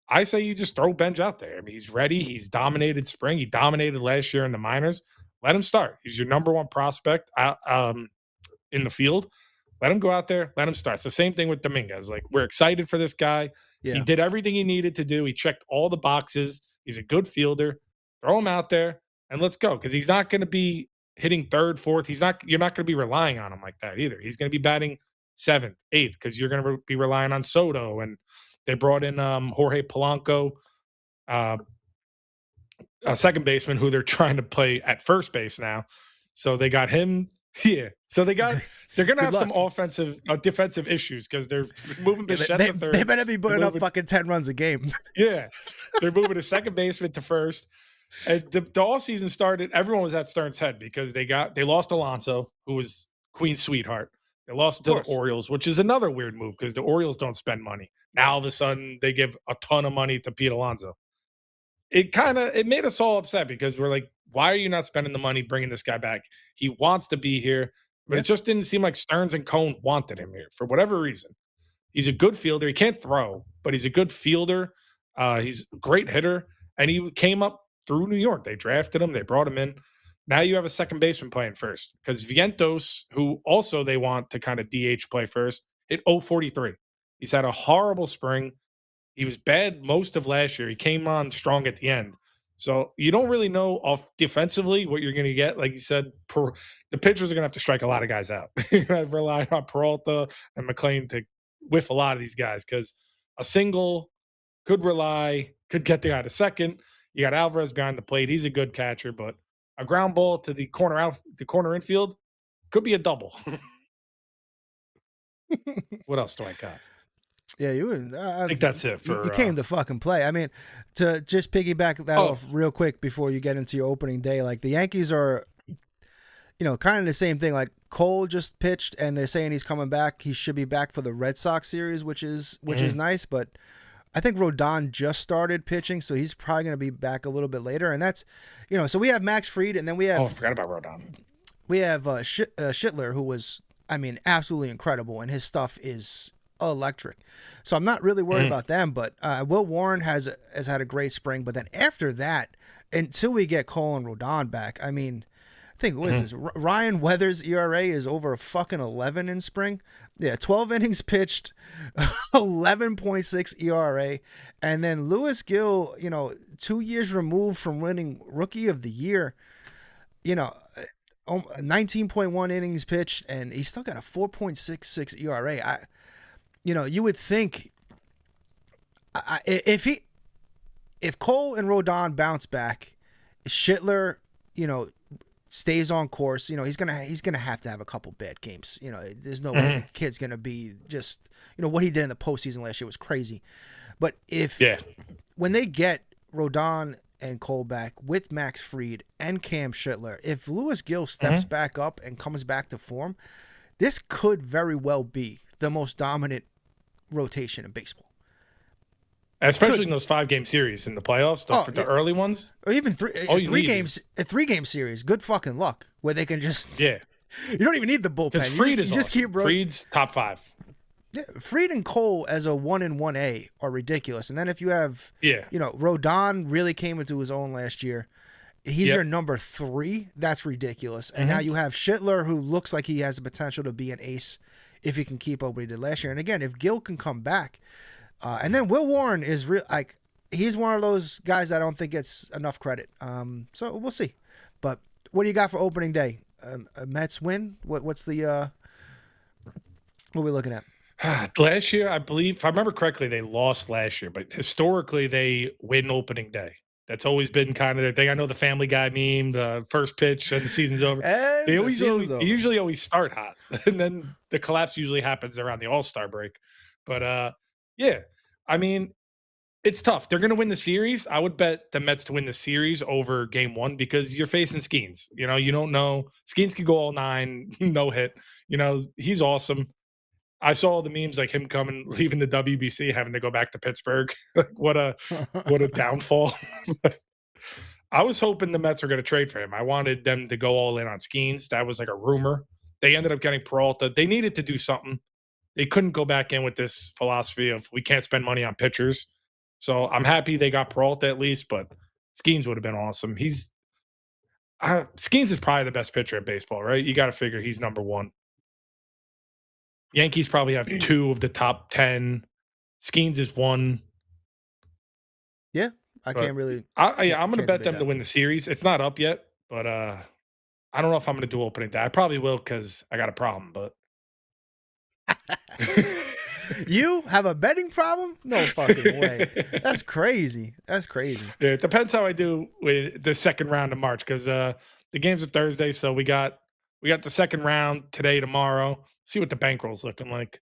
I say you just throw Bench out there. I mean, he's ready. He's dominated spring. He dominated last year in the minors. Let him start. He's your number 1 prospect in the field. Let him go out there. Let him start. It's the same thing with Dominguez. Like, we're excited for this guy. Yeah. He did everything he needed to do. He checked all the boxes. He's a good fielder. Throw him out there and let's go. Because he's not going to be hitting 3rd, 4th. You're not going to be relying on him like that either. He's going to be batting 7th, 8th because you're going to be relying on Soto. And they brought in Jorge Polanco, a second baseman who they're trying to play at first base now. So they got him. Yeah. So they're going to have some defensive issues because they're moving Bichette to 3rd. They better be putting up fucking 10 runs a game. Yeah. They're moving a second baseman to 1st. And the offseason started, everyone was at Stern's head because they lost Alonso, who was Queen's sweetheart. They lost to the Orioles, which is another weird move because the Orioles don't spend money. Now all of a sudden they give a ton of money to Pete Alonso. It made us all upset because we're like, why are you not spending the money bringing this guy back? He wants to be here, but it just didn't seem like Stearns and Cone wanted him here for whatever reason. He's a good fielder. He can't throw, but he's a good fielder. He's a great hitter, and he came up through New York. They drafted him. They brought him in. Now you have a second baseman playing first because Vientos, who also they want to kind of DH play first, hit 0.43. He's had a horrible spring. He was bad most of last year. He came on strong at the end. So you don't really know off defensively what you're going to get. Like you said, the pitchers are going to have to strike a lot of guys out. You're going to have to rely on Peralta and McLean to whiff a lot of these guys because a single could get the guy to second. You got Alvarez behind the plate. He's a good catcher, but a ground ball to the corner infield could be a double. What else do I got? Yeah, I think that's it. You came to fucking play. I mean, to just piggyback that off real quick before you get into your opening day, like the Yankees are, kind of the same thing. Like Cole just pitched, and they're saying he's coming back. He should be back for the Red Sox series, which is nice. But I think Rodon just started pitching, so he's probably going to be back a little bit later. And that's, so we have Max Fried, and then we have. Oh, I forgot about Rodon. We have Schittler, who was, absolutely incredible, and his stuff is electric. So I'm not really worried about them, but Will Warren has had a great spring. But then after that, until we get Cole and Rodon back, I think what is this? Ryan Weathers' ERA is over a fucking 11 in spring. Yeah, 12 innings pitched, 11.6 ERA, and then Lewis Gill, 2 years removed from winning Rookie of the Year, 19.1 innings pitched, and he's still got a 4.66 ERA. You would think if Cole and Rodon bounce back, Schittler, stays on course, he's gonna have to have a couple bad games. There's no way the kid's gonna be just, what he did in the postseason last year was crazy. But when they get Rodon and Cole back with Max Fried and Cam Schittler, if Lewis Gill steps back up and comes back to form, this could very well be the most dominant rotation in baseball. Especially in those 5-game series in the playoffs, for the early ones. Or even a 3-game series. Good fucking luck where they can just. Yeah. You don't even need the bullpen. Because Fried is just keep Fried's top 5. Yeah, Fried and Cole as a 1 and 1A are ridiculous. And then if you have, Rodon really came into his own last year. He's your number 3. That's ridiculous. And now you have Schittler, who looks like he has the potential to be an ace if he can keep up what he did last year. And again, if Gil can come back. And then Will Warren is he's one of those guys I don't think gets enough credit. So we'll see. But what do you got for opening day? A Mets win? What's the what are we looking at? Last year, I believe, if I remember correctly, they lost last year, but historically they win opening day. That's always been kind of their thing. I know the Family Guy meme, the first pitch and the season's over. They usually always start hot, and then the collapse usually happens around the All-Star break. But yeah, I mean, it's tough. They're going to win the series. I would bet the Mets to win the series over Game 1 because you're facing Skenes. You don't know. Skenes could go all 9, no hit. He's awesome. I saw all the memes like him leaving the WBC, having to go back to Pittsburgh. What a downfall. I was hoping the Mets were going to trade for him. I wanted them to go all in on Skenes. That was like a rumor. They ended up getting Peralta. They needed to do something. They couldn't go back in with this philosophy of we can't spend money on pitchers. So I'm happy they got Peralta at least, but Skenes would have been awesome. Skenes is probably the best pitcher in baseball, right? You got to figure he's number 1. Yankees probably have 2 of the top 10. Skenes is 1. Yeah, can't really. I'm going to bet them to win the series. It's not up yet, but I don't know if I'm going to do opening day. I probably will because I got a problem, but. You have a betting problem? No fucking way. That's crazy. Yeah, it depends how I do with the second round of March because the games are Thursday, so we got the second round today, tomorrow. See what the bankroll's looking like.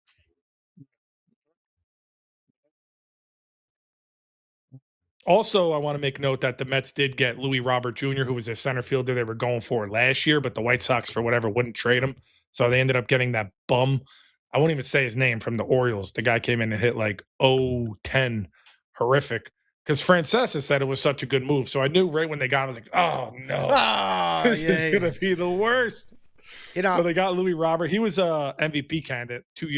Also, I want to make note that the Mets did get Louis Robert Jr., who was a center fielder they were going for last year, but the White Sox, for whatever, wouldn't trade him. So they ended up getting that bum. I won't even say his name, from the Orioles. The guy came in and hit like 0-10. Horrific. Because Francesa said it was such a good move. So I knew right when they got him, I was like, oh, no. This is going to be the worst. So they got Louis Robert. He was a MVP candidate 2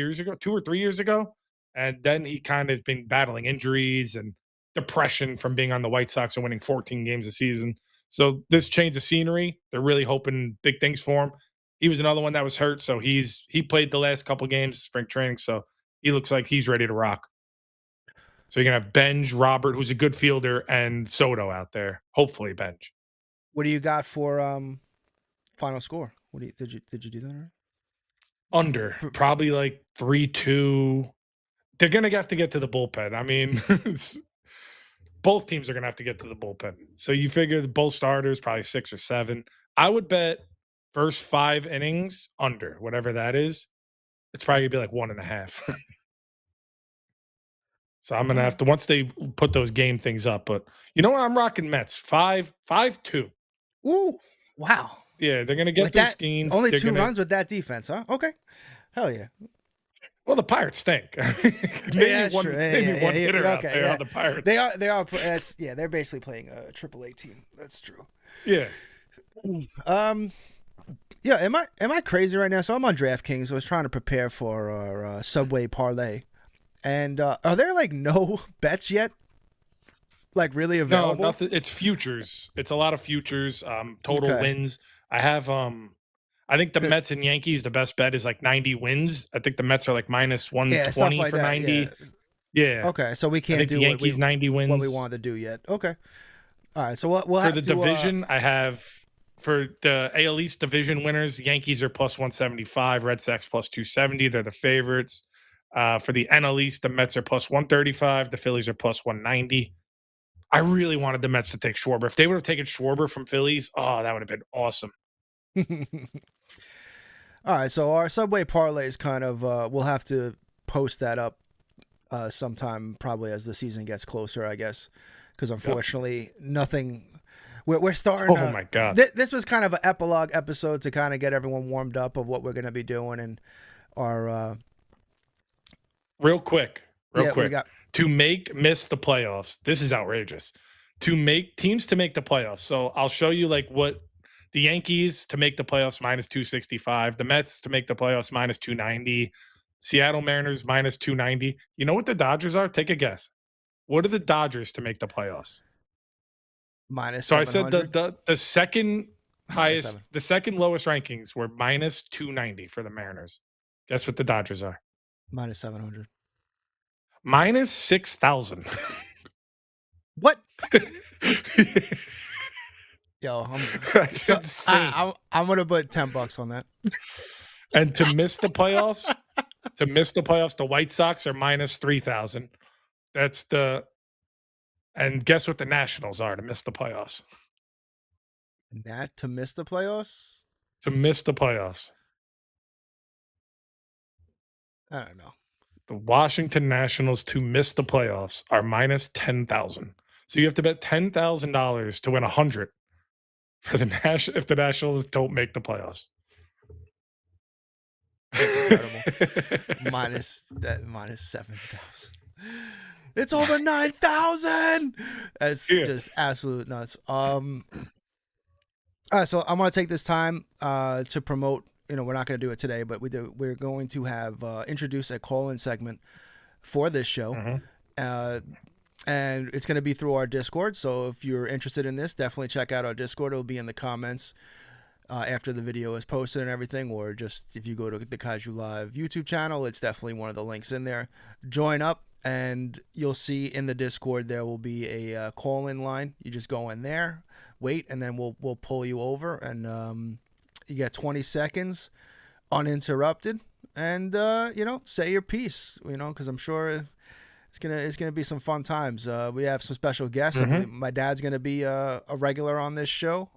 or 3 years ago. And then he kind of been battling injuries and depression from being on the White Sox and winning 14 games a season. So this change of scenery, they're really hoping big things for him. He was another one that was hurt. So he played the last couple games of spring training. So he looks like he's ready to rock. So you're going to have Benj, Robert, who's a good fielder, and Soto out there. Hopefully Benj. What do you got for final score? Did you do that already? Under. Probably like 3-2. They're going to have to get to the bullpen. I mean, both teams are going to have to get to the bullpen. So you figure both starters, probably 6 or 7. I would bet first 5 innings under, whatever that is. It's probably going to be like 1.5. So I'm going to have to, once they put those game things up. But you know what? I'm rocking Mets. 5-2. Ooh, wow. Yeah, they're going to get their Skenes. Only 2 runs with that defense, huh? Okay. Hell yeah. Well, the Pirates stink. maybe one hitter out there on the Pirates. They are. They're basically playing a AAA team. That's true. Yeah. Yeah. Am I crazy right now? So I'm on DraftKings. So I was trying to prepare for our Subway Parlay, and are there like no bets yet? Like really available? No, nothing. It's futures. It's a lot of futures. Total wins. I have I think the Mets and Yankees, the best bet is like 90 wins. I think the Mets are like minus 120 for 90. Yeah. Okay, so we can't do the Yankees 90 wins. What we wanted to do yet. Okay. All right, so we'll have for the division. I have for the AL East division winners, Yankees are plus 175, Red Sox plus 270. They're the favorites. For the NL East, the Mets are plus 135, the Phillies are plus 190. I really wanted the Mets to take Schwarber. If they would have taken Schwarber from Phillies, that would have been awesome. All right, so our Subway Parlay is kind of we'll have to post that up sometime probably as the season gets closer, I guess, because unfortunately nothing. We're starting. Oh my God. This was kind of an epilogue episode to kind of get everyone warmed up of what we're going to be doing and our. Real quick. We To miss the playoffs. This is outrageous. To make teams to make the playoffs. So I'll show you like what the Yankees to make the playoffs -265, the Mets to make the playoffs -290, Seattle Mariners -290. You know what the Dodgers are? Take a guess. What are the Dodgers to make the playoffs? -700. So I said the second highest, the second lowest rankings were -290 for the Mariners. Guess what the Dodgers are? -700. -6,000. What? Yo, That's insane. I'm gonna put $10 on that. And to miss the playoffs, the White Sox are -3,000. And guess what the Nationals are to miss the playoffs? To miss the playoffs? To miss the playoffs. I don't know. The Washington Nationals to miss the playoffs are -10,000. So you have to bet $10,000 to win 100 for if the Nationals don't make the playoffs. That's incredible. -7,000. It's over 9,000. That's just absolute nuts. All right, so I'm gonna take this time to promote. We're not gonna do it today, but we're going to have introduce a call-in segment for this show, and it's gonna be through our Discord. So if you're interested in this, definitely check out our Discord. It'll be in the comments after the video is posted and everything, or just if you go to the Kaiju Live YouTube channel, it's definitely one of the links in there. Join up. And you'll see in the Discord there will be a call-in line. You just go in there, wait, and then we'll pull you over, and you get 20 seconds uninterrupted, and say your piece. Because I'm sure it's gonna be some fun times. We have some special guests. I believe my dad's gonna be a regular on this show.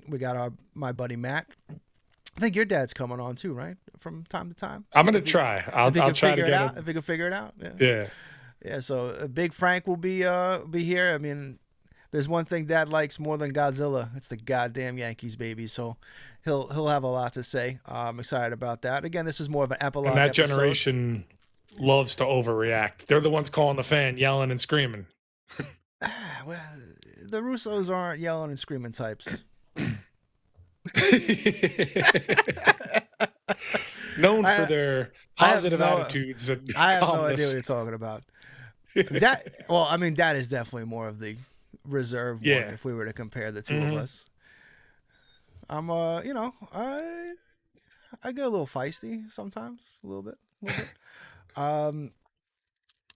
We got my buddy Matt. I think your dad's coming on too, right? From time to time. I'm gonna try. I'll try to get it. If we can figure it out. Yeah. So Big Frank will be here. I mean, there's one thing Dad likes more than Godzilla. It's the goddamn Yankees, baby. So he'll have a lot to say. I'm excited about that. Again, this is more of an epilogue. And that episode. Generation loves to overreact. They're the ones calling the fan, yelling and screaming. Well, the Russos aren't yelling and screaming types. Known for their positive attitudes. I have no idea what you're talking about. Dad is definitely more of the reserved one if we were to compare the two of us. I'm I get a little feisty sometimes, a little bit. And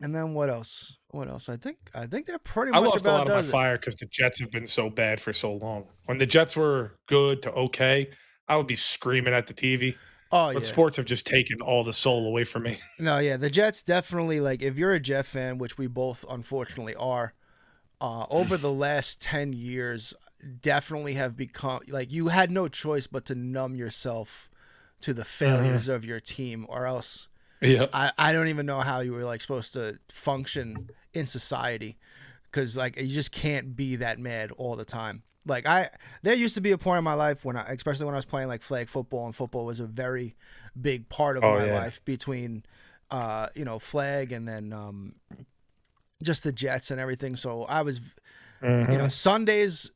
then what else? I think that pretty much I lost about a lot of my fire because the Jets have been so bad for so long. When the Jets were good to okay, I would be screaming at the TV. But sports have just taken all the soul away from me. No, yeah, the Jets definitely, like, if you're a Jet fan, which we both unfortunately are, over the last 10 years, definitely have become, like, you had no choice but to numb yourself to the failures of your team, or else I don't even know how you were, like, supposed to function in society, because, like, you just can't be that mad all the time. Like, there used to be a point in my life especially when I was playing like flag football, and football was a very big part of my life between, flag and then just the Jets and everything. So I was, Sundays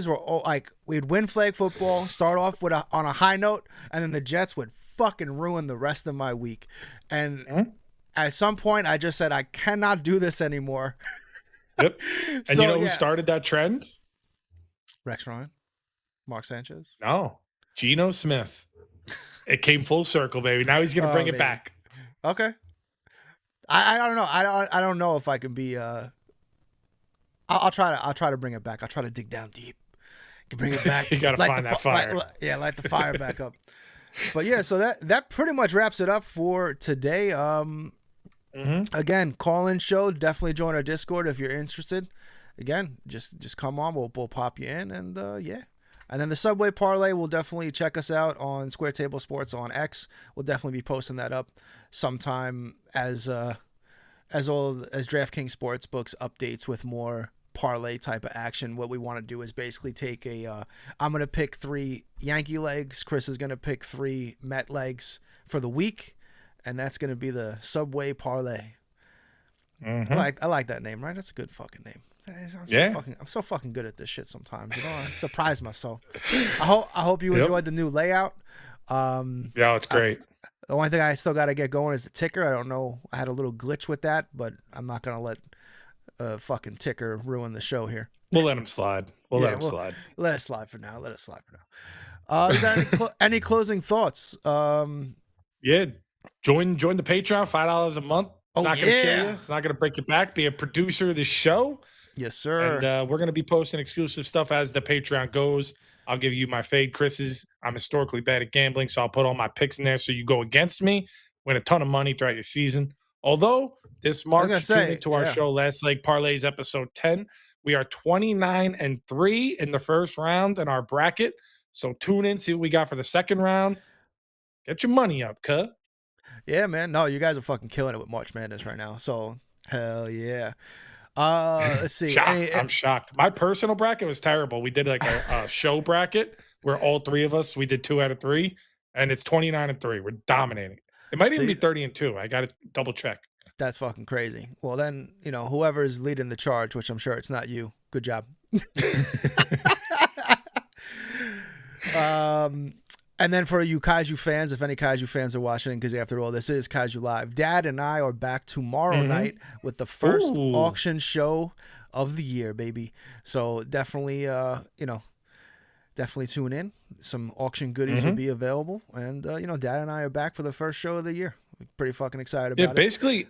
were like, we'd win flag football, start off on a high note, and then the Jets would fucking ruin the rest of my week. And at some point, I just said, I cannot do this anymore. Yep. And who started that trend? Rex Ryan, Mark Sanchez. No, Geno Smith. It came full circle, baby. Now he's gonna bring it back. Okay. I don't know. I don't know if I can be. I'll try to bring it back. I'll try to dig down deep. Can bring it back. You gotta find that fire. Light the fire back up. But yeah, so that pretty much wraps it up for today. Again, call-in show. Definitely join our Discord if you're interested. Again, just come on. We'll pop you in, and And then the Subway Parlay, will definitely check us out on sqtsports on X. We'll definitely be posting that up sometime as DraftKings Sportsbooks updates with more parlay type of action. What we want to do is basically take I'm going to pick 3 Yankee legs. Chris is going to pick 3 Met legs for the week. And that's going to be the Subway Parlay. Mm-hmm. I like that name, right? That's a good fucking name. I'm so fucking good at this shit sometimes. You know, I surprise myself. I hope you enjoyed the new layout. Yeah, it's great. The only thing I still got to get going is the ticker. I don't know. I had a little glitch with that, but I'm not going to let fucking ticker ruin the show here. We'll let him slide. Let him slide. Let it slide for now. You got any closing thoughts? Yeah, join the Patreon, $5 a month. It's not going to kill you. It's not going to break your back. Be a producer of the show. Yes, sir. And we're going to be posting exclusive stuff as the Patreon goes. I'll give you my fade Chris's. I'm historically bad at gambling, so I'll put all my picks in there so you go against me, win a ton of money throughout your season. Although this March, tune into our show, Last Leg Parlays, episode 10. We are 29-3 in the first round in our bracket. So tune in, see what we got for the second round. Get your money up, cuh. Yeah, man. No, you guys are fucking killing it with March Madness right now. So, hell yeah. Let's see. I'm shocked. My personal bracket was terrible. We did like a show bracket where all 3 of us, we did 2 out of 3, and it's 29-3. We're dominating. It might even be 30-2. I got to double check. That's fucking crazy. Well, then, whoever's leading the charge, which I'm sure it's not you. Good job. And then for you Kaiju fans, if any Kaiju fans are watching, because after all, this is Kaiju Live, Dad and I are back tomorrow night with the first auction show of the year, baby. So definitely, definitely tune in. Some auction goodies will be available. And, Dad and I are back for the first show of the year. We're pretty fucking excited about it. Basically,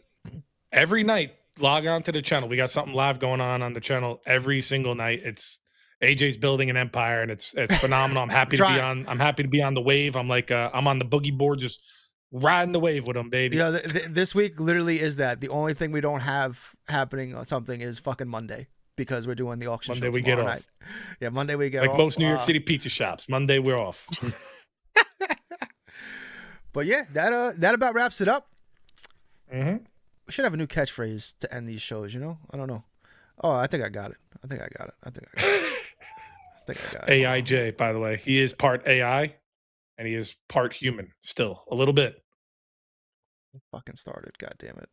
every night, log on to the channel. We got something live going on the channel every single night. It's AJ's building an empire, and it's phenomenal. I'm happy to be on the wave. I'm like I'm on the boogie board, just riding the wave with him, baby. Yeah, this week literally is that. The only thing we don't have happening on something is fucking Monday, because we're doing the auction Monday show we get night. off. Yeah, Monday we get off. Like most New York City pizza shops, Monday we're off. But yeah, that about wraps it up. Mm-hmm. We should have a new catchphrase to end these shows. I don't know. Oh, I think I got it. AIJ, by the way, he is part AI, and he is part human. Still a little bit. Fucking started. God damn it.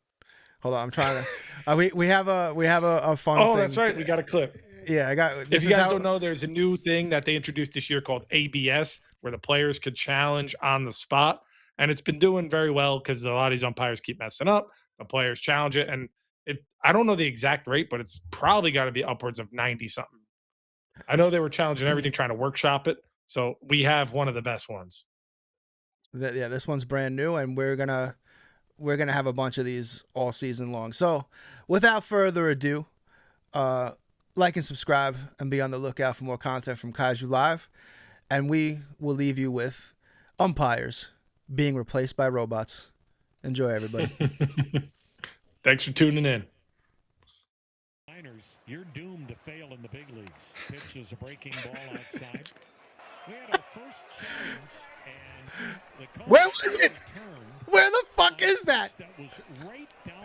Hold on, I'm trying to. We have a fun. Oh, thing. That's right. We got a clip. Yeah, I got. If you guys don't know, there's a new thing that they introduced this year called ABS, where the players could challenge on the spot, and it's been doing very well because a lot of these umpires keep messing up. The players challenge it, and I don't know the exact rate, but it's probably got to be upwards of 90 something. I know they were challenging everything, trying to workshop it. So we have one of the best ones. Yeah, this one's brand new, and we're gonna have a bunch of these all season long. So without further ado, like and subscribe and be on the lookout for more content from Kaiju Live. And we will leave you with umpires being replaced by robots. Enjoy, everybody. Thanks for tuning in. You're doomed to fail in the big leagues. Pitch is a breaking ball outside. We had our first challenge, and the where was it? Where the fuck is that? That was right